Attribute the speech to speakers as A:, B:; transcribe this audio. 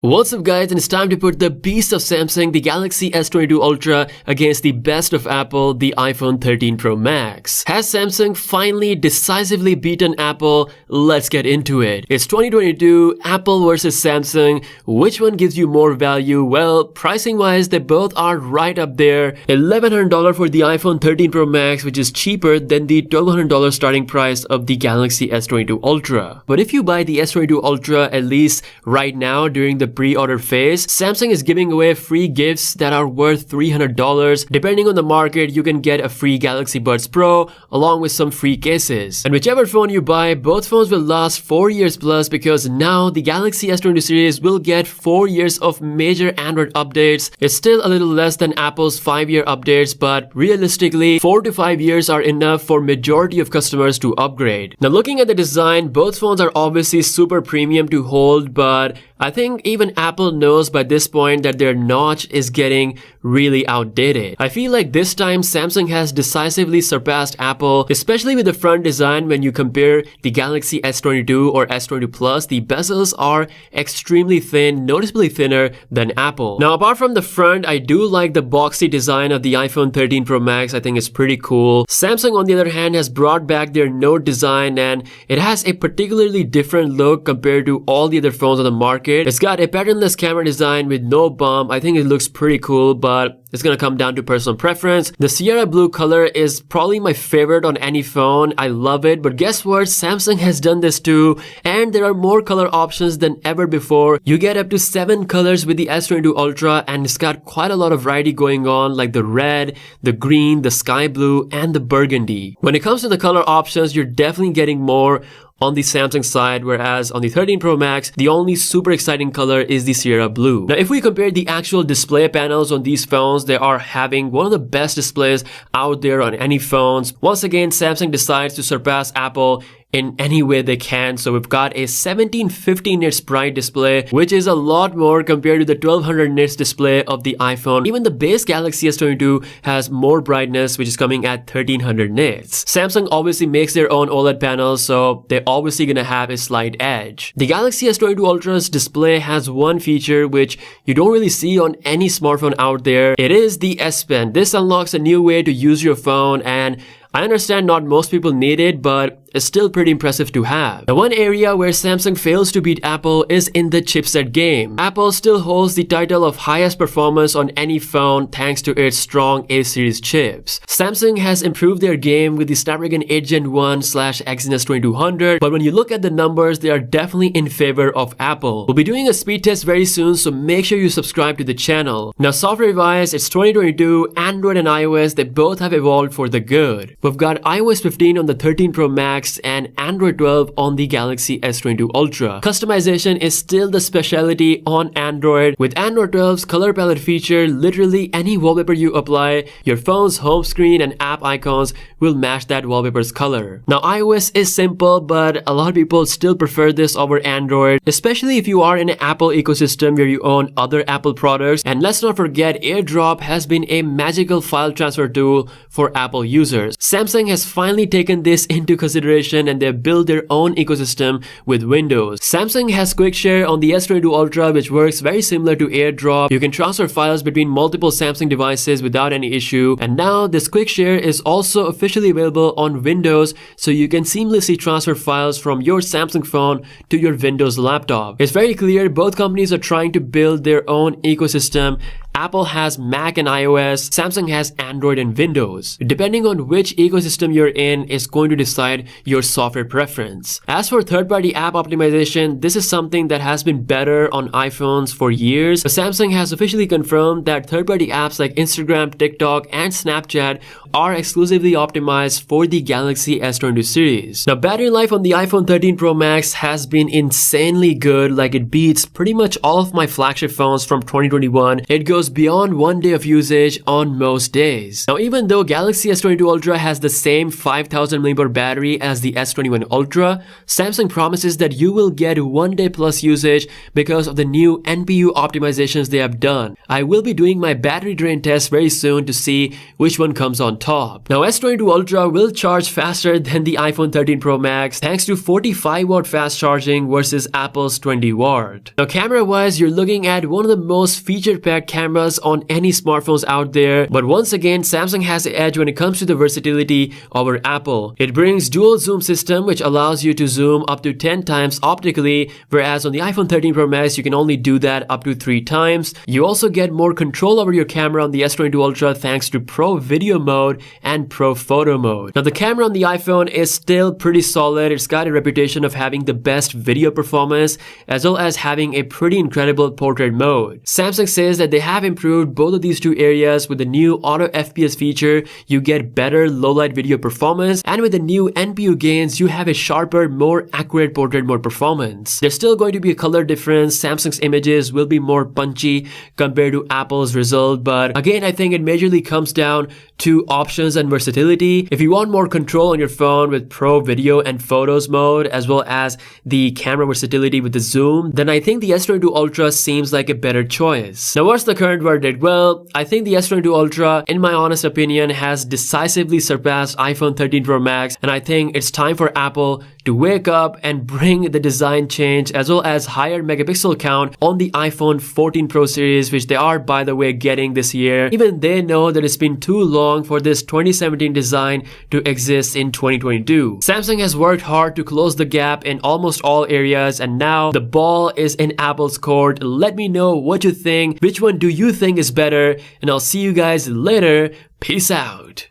A: What's up guys, and it's time to put the beast of Samsung, the Galaxy S22 Ultra, against the best of Apple, the iPhone 13 Pro Max. Has Samsung finally decisively beaten Apple? Let's get into it. It's 2022, Apple versus Samsung. Which one gives you more value? Well, pricing wise, they both are right up there. $1,100 for the iPhone 13 Pro Max, which is cheaper than the $1,200 starting price of the Galaxy S22 Ultra. But if you buy the S22 Ultra, at least right now during the pre-order phase, Samsung is giving away free gifts that are worth $300. Depending on the market, you can get a free Galaxy Buds Pro along with some free cases. And whichever phone you buy, both phones will last 4 years plus, because now the Galaxy S22 series will get 4 years of major Android updates. It's still a little less than Apple's 5-year updates, but realistically 4 to 5 years are enough for majority of customers to upgrade. Now looking at the design, both phones are obviously super premium to hold, but I think even Apple knows by this point that their notch is getting really outdated. I feel like this time Samsung has decisively surpassed Apple, especially with the front design. When you compare the Galaxy S22 or S22 Plus, the bezels are extremely thin, noticeably thinner than Apple. Now apart from the front, I do like the boxy design of the iPhone 13 Pro Max. I think it's pretty cool. Samsung on the other hand has brought back their Note design, and it has a particularly different look compared to all the other phones on the market. It's got a patternless camera design with no bump. I think it looks pretty cool, but it's gonna come down to personal preference. The Sierra blue color is probably my favorite on any phone. I love it, but guess what? Samsung has done this too, and there are more color options than ever before. You get up to 7 colors with the S22 Ultra, and it's got quite a lot of variety going on, like the red, the green, the sky blue, and the burgundy. When it comes to the color options, you're definitely getting more on the Samsung side, whereas on the 13 Pro Max, the only super exciting color is the Sierra blue. Now, if we compare the actual display panels on these phones, they are having one of the best displays out there on any phones. Once again, Samsung decides to surpass Apple in any way they can. So we've got a 1750 nits bright display, which is a lot more compared to the 1200 nits display of the iPhone. Even the base Galaxy S22 has more brightness, which is coming at 1300 nits. Samsung obviously makes their own OLED panels, so they're obviously gonna have a slight edge. The Galaxy S22 Ultra's display has one feature which you don't really see on any smartphone out there. It is the S Pen. This unlocks a new way to use your phone, and I understand not most people need it, but it's still pretty impressive to have. The one area where Samsung fails to beat Apple is in the chipset game. Apple still holds the title of highest performance on any phone thanks to its strong A-series chips. Samsung has improved their game with the Snapdragon 8 Gen 1 / Exynos 2200, but when you look at the numbers, they are definitely in favor of Apple. We'll be doing a speed test very soon, so make sure you subscribe to the channel. Now software-wise, it's 2022, Android and iOS, they both have evolved for the good. We've got iOS 15 on the 13 Pro Max and Android 12 on the Galaxy S22 Ultra. Customization is still the specialty on Android. With Android 12's color palette feature, literally any wallpaper you apply, your phone's home screen and app icons will match that wallpaper's color. Now iOS is simple, but a lot of people still prefer this over Android, especially if you are in an Apple ecosystem where you own other Apple products. And let's not forget, AirDrop has been a magical file transfer tool for Apple users. Samsung has finally taken this into consideration, and they've built their own ecosystem with Windows. Samsung has Quick Share on the S22 Ultra, which works very similar to AirDrop. You can transfer files between multiple Samsung devices without any issue. And now this Quick Share is also officially available on Windows, so you can seamlessly transfer files from your Samsung phone to your Windows laptop. It's very clear both companies are trying to build their own ecosystem. Apple has Mac and iOS, Samsung has Android and Windows. Depending on which ecosystem you're in is going to decide your software preference. As for third-party app optimization, this is something that has been better on iPhones for years. Samsung has officially confirmed that third-party apps like Instagram, TikTok, and Snapchat are exclusively optimized for the Galaxy S22 series. Now, battery life on the iPhone 13 Pro Max has been insanely good. Like, it beats pretty much all of my flagship phones from 2021. It goes goes beyond 1 day of usage on most days. Now, even though Galaxy S22 Ultra has the same 5000 mAh battery as the S21 Ultra, Samsung promises that you will get 1 day plus usage because of the new NPU optimizations they have done. I will be doing my battery drain test very soon to see which one comes on top. Now, S22 Ultra will charge faster than the iPhone 13 Pro Max thanks to 45-watt fast charging versus Apple's 20-watt. Now, camera-wise, you're looking at one of the most feature-packed cameras on any smartphones out there, but once again, Samsung has the edge when it comes to the versatility over Apple. It brings dual zoom system, which allows you to zoom up to 10 times optically, whereas on the iPhone 13 Pro Max, you can only do that up to 3 times. You also get more control over your camera on the S22 Ultra thanks to Pro Video mode and Pro Photo mode. Now, the camera on the iPhone is still pretty solid. It's got a reputation of having the best video performance as well as having a pretty incredible portrait mode. Samsung says that they have improved both of these two areas. With the new auto FPS feature, you get better low-light video performance, and with the new NPU gains, you have a sharper, more accurate portrait mode performance. There's still going to be a color difference. Samsung's images will be more punchy compared to Apple's result, but again, I think it majorly comes down to options and versatility. If you want more control on your phone with Pro Video and Photos mode, as well as the camera versatility with the zoom, then I think the S22 Ultra seems like a better choice. Now, what's the current verdict? Well, I think the S22 Ultra, in my honest opinion, has decisively surpassed iPhone 13 Pro Max, and I think it's time for Apple to wake up and bring the design change as well as higher megapixel count on the iPhone 14 Pro series, which they are, by the way, getting this year. Even they know that it's been too long for this 2017 design to exist in 2022. Samsung has worked hard to close the gap in almost all areas, and now the ball is in Apple's court. Let me know what you think. Which one do you think is better? And I'll see you guys later. Peace out.